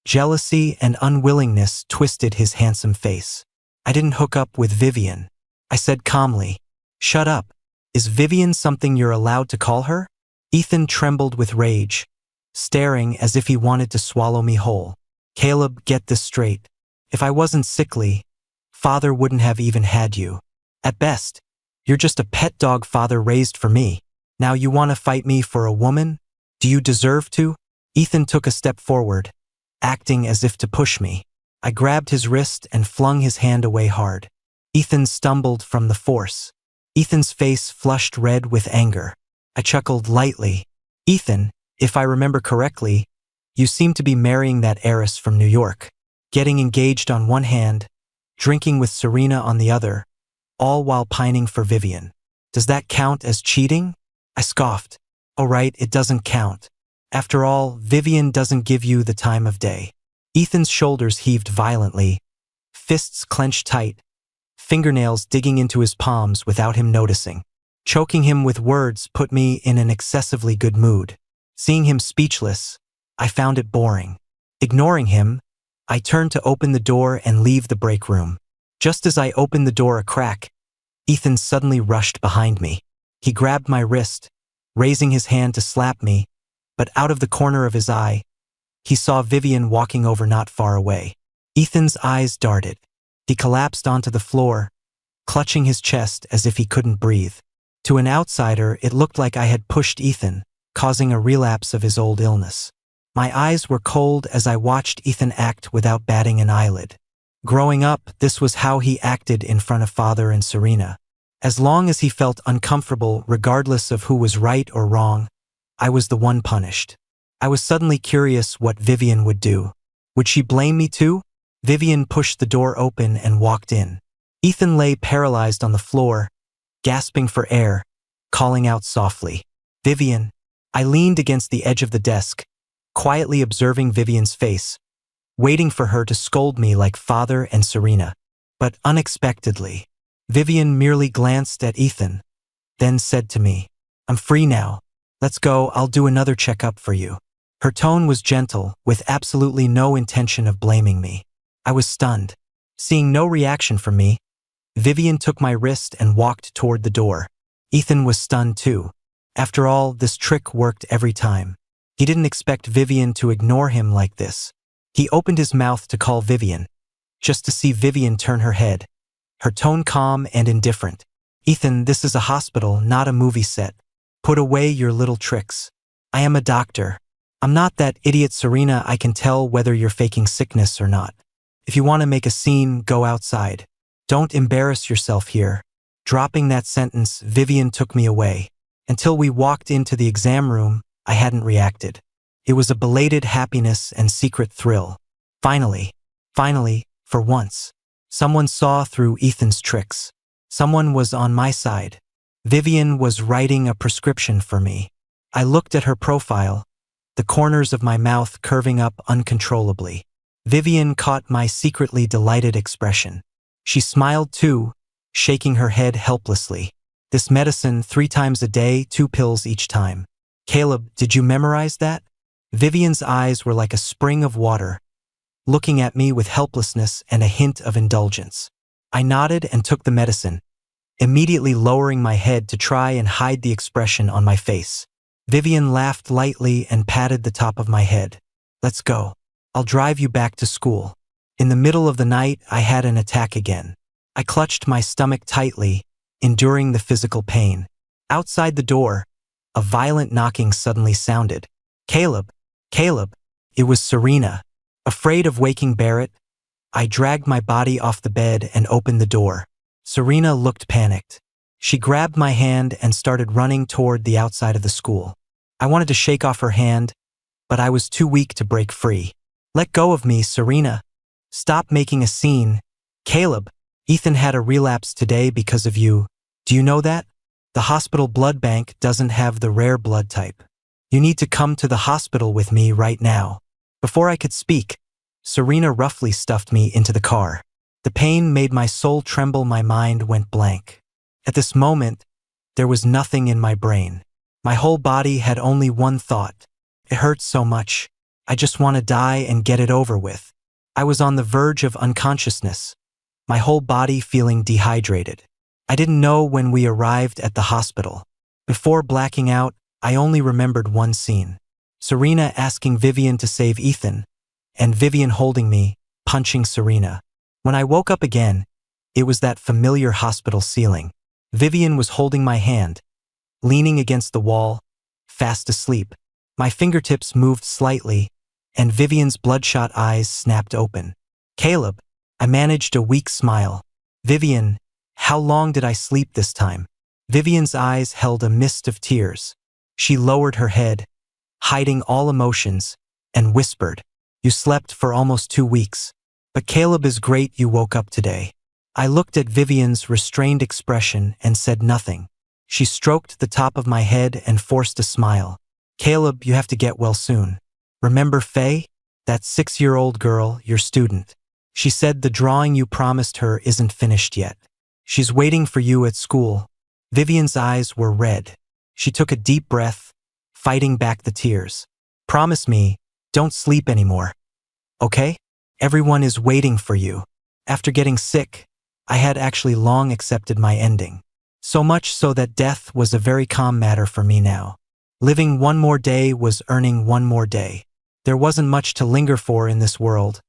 Jealousy and unwillingness twisted his handsome face. "I didn't hook up with Vivian," I said calmly. "Shut up. Is Vivian something you're allowed to call her?" Ethan trembled with rage, staring as if he wanted to swallow me whole. "Caleb, get this straight. If I wasn't sickly, Father wouldn't have even had you. At best, you're just a pet dog Father raised for me. Now you want to fight me for a woman? Do you deserve to?" Ethan took a step forward, acting as if to push me. I grabbed his wrist and flung his hand away hard. Ethan stumbled from the force. Ethan's face flushed red with anger. I chuckled lightly. "Ethan, if I remember correctly, you seem to be marrying that heiress from New York. Getting engaged on one hand, drinking with Serena on the other, all while pining for Vivian. Does that count as cheating?" I scoffed. "Oh right, it doesn't count. After all, Vivian doesn't give you the time of day." Ethan's shoulders heaved violently, fists clenched tight, fingernails digging into his palms without him noticing. Choking him with words put me in an excessively good mood. Seeing him speechless, I found it boring. Ignoring him, I turned to open the door and leave the break room. Just as I opened the door a crack, Ethan suddenly rushed behind me. He grabbed my wrist, raising his hand to slap me, but out of the corner of his eye, he saw Vivian walking over not far away. Ethan's eyes darted. He collapsed onto the floor, clutching his chest as if he couldn't breathe. To an outsider, it looked like I had pushed Ethan, causing a relapse of his old illness. My eyes were cold as I watched Ethan act without batting an eyelid. Growing up, this was how he acted in front of Father and Serena. As long as he felt uncomfortable, regardless of who was right or wrong, I was the one punished. I was suddenly curious what Vivian would do. Would she blame me too? Vivian pushed the door open and walked in. Ethan lay paralyzed on the floor, gasping for air, calling out softly, "Vivian." I leaned against the edge of the desk, quietly observing Vivian's face, waiting for her to scold me like father and Serena. But unexpectedly, Vivian merely glanced at Ethan, then said to me, "I'm free now. Let's go, I'll do another checkup for you." Her tone was gentle, with absolutely no intention of blaming me. I was stunned. Seeing no reaction from me, Vivian took my wrist and walked toward the door. Ethan was stunned too. After all, this trick worked every time. He didn't expect Vivian to ignore him like this. He opened his mouth to call Vivian, just to see Vivian turn her head, her tone calm and indifferent. "Ethan, this is a hospital, not a movie set. Put away your little tricks. I am a doctor. I'm not that idiot Serena. I can tell whether you're faking sickness or not. If you want to make a scene, go outside. Don't embarrass yourself here." Dropping that sentence, Vivian took me away. Until we walked into the exam room, I hadn't reacted. It was a belated happiness and secret thrill. Finally, for once, someone saw through Ethan's tricks. Someone was on my side. Vivian was writing a prescription for me. I looked at her profile, the corners of my mouth curving up uncontrollably. Vivian caught my secretly delighted expression. She smiled too, shaking her head helplessly. "This medicine 3 times a day, 2 pills each time. Caleb, did you memorize that?" Vivian's eyes were like a spring of water, looking at me with helplessness and a hint of indulgence. I nodded and took the medicine, immediately lowering my head to try and hide the expression on my face. Vivian laughed lightly and patted the top of my head. "Let's go. I'll drive you back to school." In the middle of the night, I had an attack again. I clutched my stomach tightly, enduring the physical pain. Outside the door, a violent knocking suddenly sounded. "Caleb! Caleb!" It was Serena. Afraid of waking Barrett, I dragged my body off the bed and opened the door. Serena looked panicked. She grabbed my hand and started running toward the outside of the school. I wanted to shake off her hand, but I was too weak to break free. "Let go of me, Serena. Stop making a scene. Caleb, Ethan had a relapse today because of you. Do you know that? The hospital blood bank doesn't have the rare blood type. You need to come to the hospital with me right now." Before I could speak, Serena roughly stuffed me into the car. The pain made my soul tremble, my mind went blank. At this moment, there was nothing in my brain. My whole body had only one thought. It hurts so much. I just want to die and get it over with. I was on the verge of unconsciousness, my whole body feeling dehydrated. I didn't know when we arrived at the hospital. Before blacking out, I only remembered one scene. Serena asking Vivian to save Ethan, and Vivian holding me, punching Serena. When I woke up again, it was that familiar hospital ceiling. Vivian was holding my hand, leaning against the wall, fast asleep. My fingertips moved slightly, and Vivian's bloodshot eyes snapped open. "Caleb," I managed a weak smile. "Vivian, how long did I sleep this time?" Vivian's eyes held a mist of tears. She lowered her head, hiding all emotions, and whispered, "You slept for almost 2 weeks. But Caleb is great, you woke up today." I looked at Vivian's restrained expression and said nothing. She stroked the top of my head and forced a smile. "Caleb, you have to get well soon. Remember Faye? That 6-year-old girl, your student. She said the drawing you promised her isn't finished yet. She's waiting for you at school." Vivian's eyes were red. She took a deep breath, fighting back the tears. "Promise me, don't sleep anymore. Okay? Everyone is waiting for you." After getting sick, I had actually long accepted my ending. So much so that death was a very calm matter for me now. Living one more day was earning one more day. There wasn't much to linger for in this world,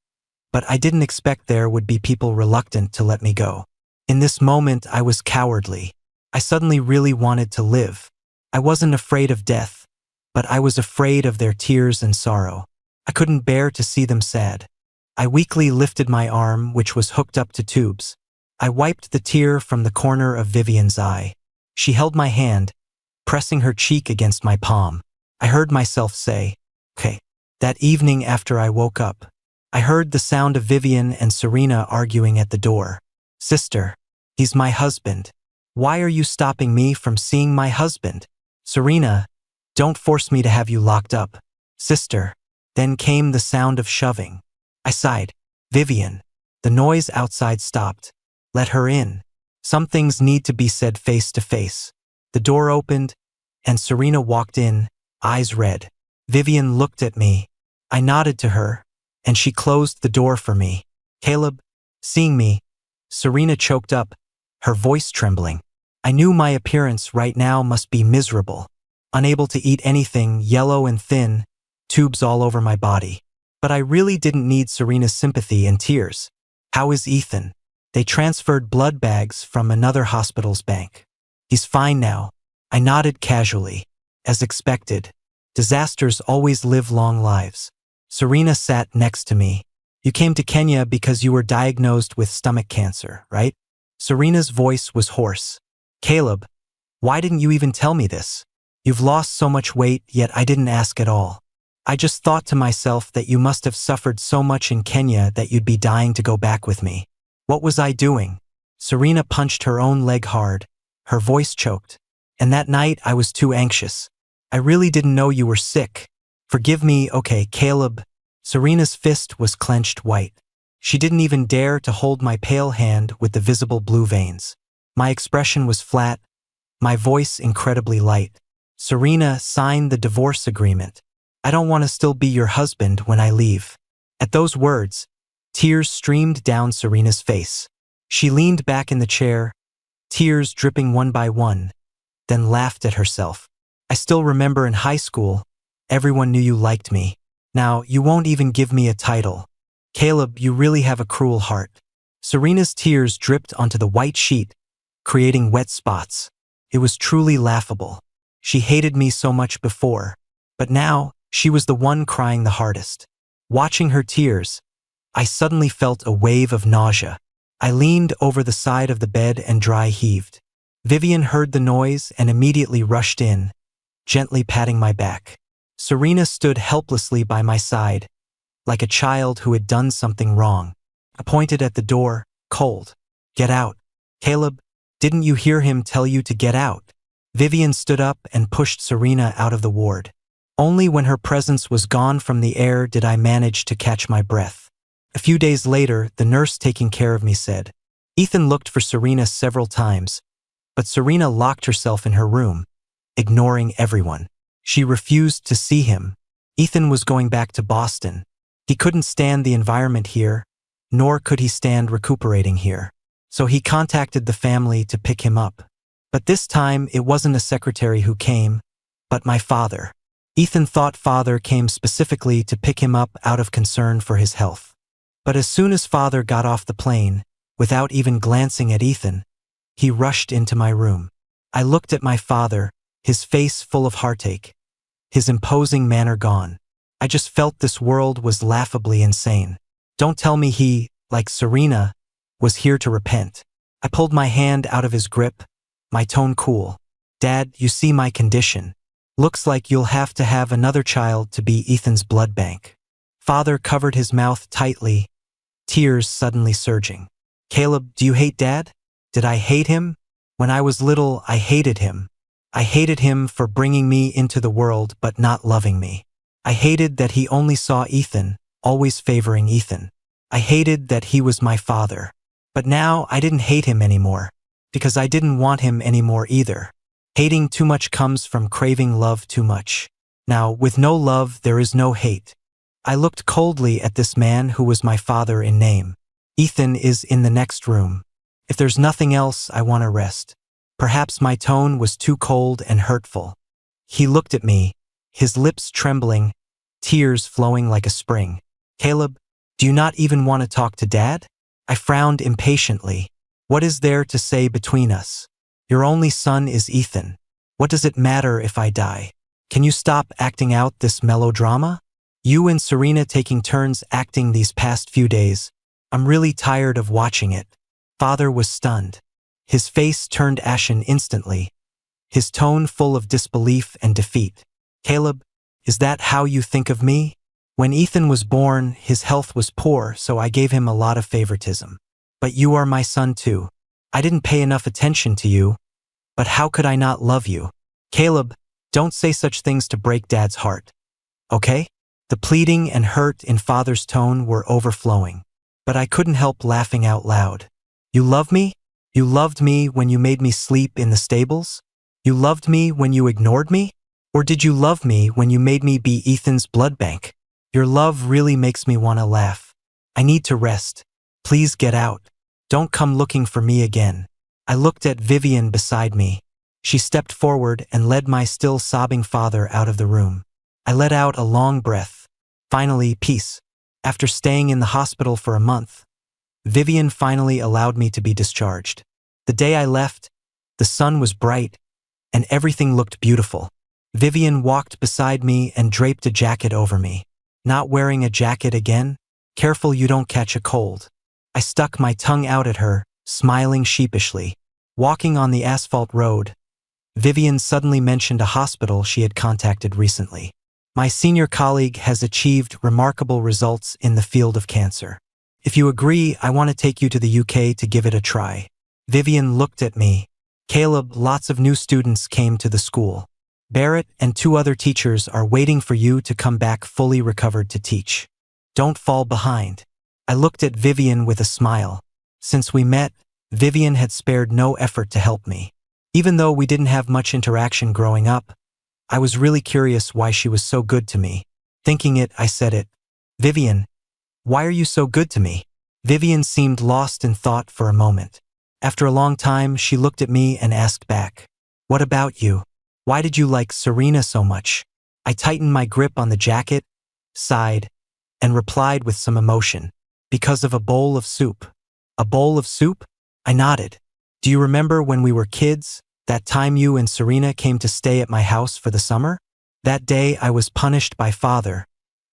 but I didn't expect there would be people reluctant to let me go. In this moment, I was cowardly. I suddenly really wanted to live. I wasn't afraid of death, but I was afraid of their tears and sorrow. I couldn't bear to see them sad. I weakly lifted my arm, which was hooked up to tubes. I wiped the tear from the corner of Vivian's eye. She held my hand, pressing her cheek against my palm. I heard myself say, "Okay." That evening after I woke up, I heard the sound of Vivian and Serena arguing at the door. "Sister, he's my husband. Why are you stopping me from seeing my husband?" "Serena, don't force me to have you locked up." "Sister." Then came the sound of shoving. I sighed. Vivian. The noise outside stopped. Let her in. Some things need to be said face to face. The door opened, and Serena walked in, eyes red. Vivian looked at me. I nodded to her, and she closed the door for me. Caleb, seeing me, Serena choked up, her voice trembling. I knew my appearance right now must be miserable. Unable to eat anything, yellow and thin, tubes all over my body. But I really didn't need Serena's sympathy and tears. How is Ethan? They transferred blood bags from another hospital's bank. He's fine now. I nodded casually. As expected. Disasters always live long lives. Serena sat next to me. You came to Kenya because you were diagnosed with stomach cancer, right? Serena's voice was hoarse. Caleb, why didn't you even tell me this? You've lost so much weight, yet I didn't ask at all. I just thought to myself that you must have suffered so much in Kenya that you'd be dying to go back with me. What was I doing? Serena punched her own leg hard. Her voice choked. And that night I was too anxious. I really didn't know you were sick. Forgive me, okay, Caleb. Serena's fist was clenched white. She didn't even dare to hold my pale hand with the visible blue veins. My expression was flat, my voice incredibly light. Serena, sign the divorce agreement. I don't want to still be your husband when I leave. At those words, tears streamed down Serena's face. She leaned back in the chair, tears dripping one by one, then laughed at herself. I still remember in high school, everyone knew you liked me. Now, you won't even give me a title. Caleb, you really have a cruel heart. Serena's tears dripped onto the white sheet, creating wet spots. It was truly laughable. She hated me so much before, but now, she was the one crying the hardest. Watching her tears, I suddenly felt a wave of nausea. I leaned over the side of the bed and dry heaved. Vivian heard the noise and immediately rushed in, gently patting my back. Serena stood helplessly by my side, like a child who had done something wrong. I pointed at the door, cold. Get out. Caleb, didn't you hear him tell you to get out? Vivian stood up and pushed Serena out of the ward. Only when her presence was gone from the air did I manage to catch my breath. A few days later, the nurse taking care of me said, Ethan looked for Serena several times, but Serena locked herself in her room, ignoring everyone. She refused to see him. Ethan was going back to Boston. He couldn't stand the environment here, nor could he stand recuperating here. So he contacted the family to pick him up. But this time, it wasn't a secretary who came, but my father. Ethan thought father came specifically to pick him up out of concern for his health. But as soon as father got off the plane, without even glancing at Ethan, he rushed into my room. I looked at my father, his face full of heartache, his imposing manner gone. I just felt this world was laughably insane. Don't tell me he, like Serena, was here to repent. I pulled my hand out of his grip, my tone cool. Dad, you see my condition. Looks like you'll have to have another child to be Ethan's blood bank. Father covered his mouth tightly, tears suddenly surging. Caleb, do you hate Dad? Did I hate him? When I was little, I hated him. I hated him for bringing me into the world but not loving me. I hated that he only saw Ethan, always favoring Ethan. I hated that he was my father. But now I didn't hate him anymore, because I didn't want him anymore either. Hating too much comes from craving love too much. Now, with no love, there is no hate. I looked coldly at this man who was my father in name. Ethan is in the next room. If there's nothing else, I want to rest. Perhaps my tone was too cold and hurtful. He looked at me, his lips trembling, tears flowing like a spring. Caleb, do you not even want to talk to Dad? I frowned impatiently. What is there to say between us? Your only son is Ethan. What does it matter if I die? Can you stop acting out this melodrama? You and Serena taking turns acting these past few days. I'm really tired of watching it. Father was stunned. His face turned ashen instantly, his tone full of disbelief and defeat. Caleb, is that how you think of me? When Ethan was born, his health was poor, so I gave him a lot of favoritism. But you are my son too. I didn't pay enough attention to you, but how could I not love you? Caleb, don't say such things to break Dad's heart. Okay? The pleading and hurt in father's tone were overflowing. But I couldn't help laughing out loud. You love me? You loved me when you made me sleep in the stables? You loved me when you ignored me? Or did you love me when you made me be Ethan's blood bank? Your love really makes me want to laugh. I need to rest. Please get out. Don't come looking for me again. I looked at Vivian beside me. She stepped forward and led my still sobbing father out of the room. I let out a long breath. Finally, peace. After staying in the hospital for a month, Vivian finally allowed me to be discharged. The day I left, the sun was bright, and everything looked beautiful. Vivian walked beside me and draped a jacket over me. Not wearing a jacket again? Careful you don't catch a cold. I stuck my tongue out at her, smiling sheepishly. Walking on the asphalt road, Vivian suddenly mentioned a hospital she had contacted recently. My senior colleague has achieved remarkable results in the field of cancer. If you agree, I want to take you to the UK to give it a try. Vivian looked at me. Caleb, lots of new students came to the school. Barrett and 2 other teachers are waiting for you to come back fully recovered to teach. Don't fall behind. I looked at Vivian with a smile. Since we met, Vivian had spared no effort to help me. Even though we didn't have much interaction growing up, I was really curious why she was so good to me. Thinking it, I said it. Vivian, why are you so good to me? Vivian seemed lost in thought for a moment. After a long time, she looked at me and asked back, what about you? Why did you like Serena so much? I tightened my grip on the jacket, sighed, and replied with some emotion. Because of a bowl of soup. A bowl of soup? I nodded. Do you remember when we were kids, that time you and Serena came to stay at my house for the summer? That day I was punished by father,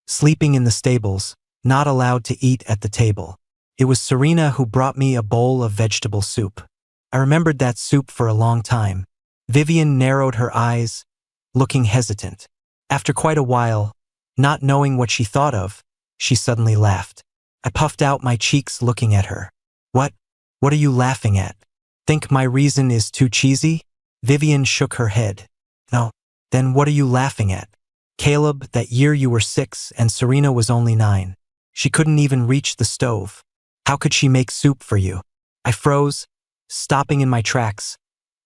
sleeping in the stables, not allowed to eat at the table. It was Serena who brought me a bowl of vegetable soup. I remembered that soup for a long time. Vivian narrowed her eyes, looking hesitant. After quite a while, not knowing what she thought of, she suddenly laughed. I puffed out my cheeks looking at her. What are you laughing at? Think my reason is too cheesy? Vivian shook her head. No. Then what are you laughing at? Caleb, that year you were 6 and Serena was only 9. She couldn't even reach the stove. How could she make soup for you? I froze, stopping in my tracks,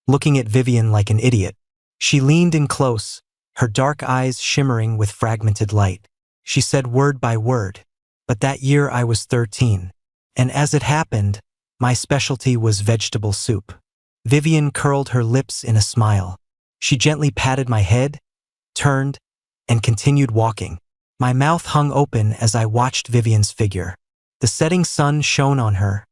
looking at Vivian like an idiot. She leaned in close, her dark eyes shimmering with fragmented light. She said word by word, but that year I was 13. And as it happened, my specialty was vegetable soup. Vivian curled her lips in a smile. She gently patted my head, turned, and continued walking. My mouth hung open as I watched Vivian's figure. The setting sun shone on her,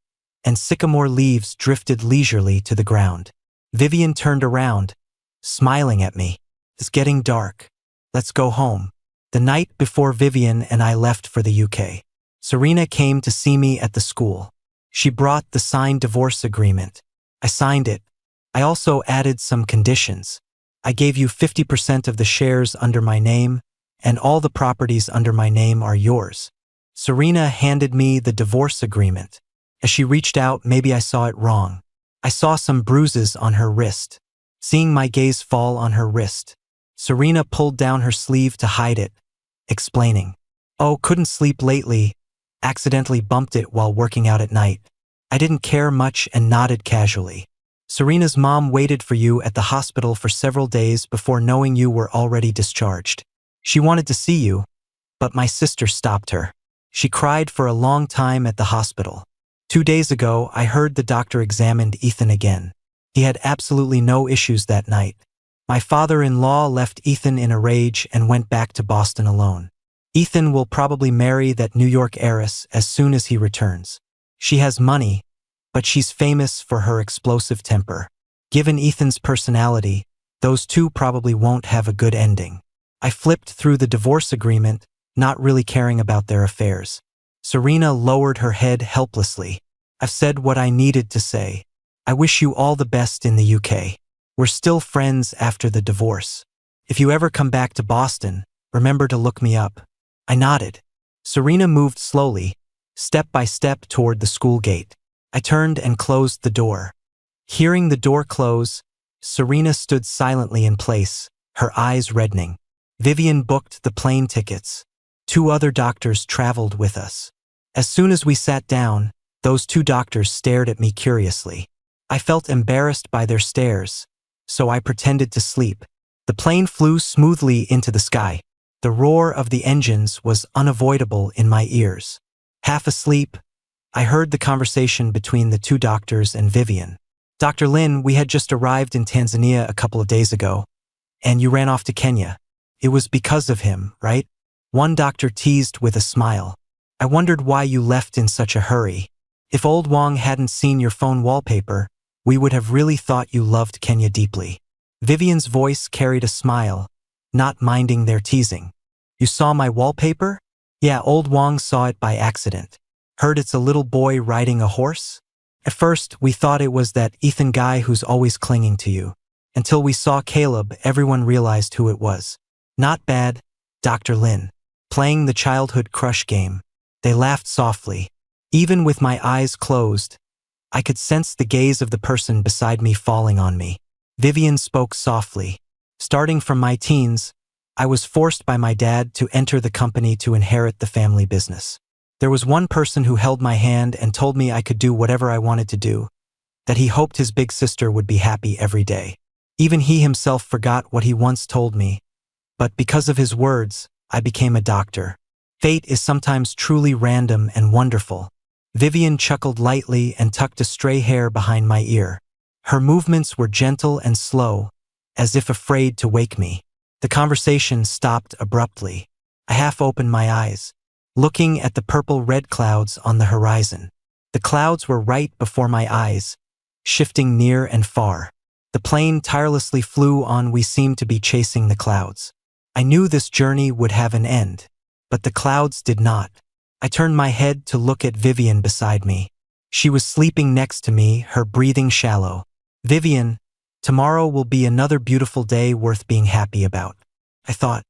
and sycamore leaves drifted leisurely to the ground. Vivian turned around, smiling at me. It's getting dark. Let's go home. The night before Vivian and I left for the UK, Serena came to see me at the school. She brought the signed divorce agreement. I signed it. I also added some conditions. I gave you 50% of the shares under my name, and all the properties under my name are yours. Serena handed me the divorce agreement. As she reached out, maybe I saw it wrong. I saw some bruises on her wrist. Seeing my gaze fall on her wrist, Serena pulled down her sleeve to hide it, explaining, "Oh, couldn't sleep lately. Accidentally bumped it while working out at night." I didn't care much and nodded casually. Serena's mom waited for you at the hospital for several days before knowing you were already discharged. She wanted to see you, but my sister stopped her. She cried for a long time at the hospital. 2 days ago, I heard the doctor examined Ethan again. He had absolutely no issues that night. My father-in-law left Ethan in a rage and went back to Boston alone. Ethan will probably marry that New York heiress as soon as he returns. She has money, but she's famous for her explosive temper. Given Ethan's personality, those two probably won't have a good ending. I flipped through the divorce agreement, not really caring about their affairs. Serena lowered her head helplessly. I've said what I needed to say. I wish you all the best in the UK. We're still friends after the divorce. If you ever come back to Boston, remember to look me up. I nodded. Serena moved slowly, step by step toward the school gate. I turned and closed the door. Hearing the door close, Serena stood silently in place, her eyes reddening. Vivian booked the plane tickets. 2 other doctors traveled with us. As soon as we sat down, those 2 doctors stared at me curiously. I felt embarrassed by their stares, so I pretended to sleep. The plane flew smoothly into the sky. The roar of the engines was unavoidable in my ears. Half asleep, I heard the conversation between the 2 doctors and Vivian. "Dr. Lin, we had just arrived in Tanzania a couple of days ago, and you ran off to Kenya. It was because of him, right?" One doctor teased with a smile. "I wondered why you left in such a hurry. If old Wong hadn't seen your phone wallpaper, we would have really thought you loved Kenya deeply." Vivian's voice carried a smile, not minding their teasing. "You saw my wallpaper?" "Yeah, old Wong saw it by accident. Heard it's a little boy riding a horse? At first, we thought it was that Ethan guy who's always clinging to you. Until we saw Caleb, everyone realized who it was." "Not bad, Dr. Lin." Playing the childhood crush game. They laughed softly. Even with my eyes closed, I could sense the gaze of the person beside me falling on me. Vivian spoke softly. "Starting from my teens, I was forced by my dad to enter the company to inherit the family business. There was one person who held my hand and told me I could do whatever I wanted to do, that he hoped his big sister would be happy every day. Even he himself forgot what he once told me, but because of his words, I became a doctor. Fate is sometimes truly random and wonderful." Vivian chuckled lightly and tucked a stray hair behind my ear. Her movements were gentle and slow, as if afraid to wake me. The conversation stopped abruptly. I half opened my eyes, looking at the purple-red clouds on the horizon. The clouds were right before my eyes, shifting near and far. The plane tirelessly flew on. We seemed to be chasing the clouds. I knew this journey would have an end, but the clouds did not. I turned my head to look at Vivian beside me. She was sleeping next to me, her breathing shallow. "Vivian, tomorrow will be another beautiful day worth being happy about," I thought.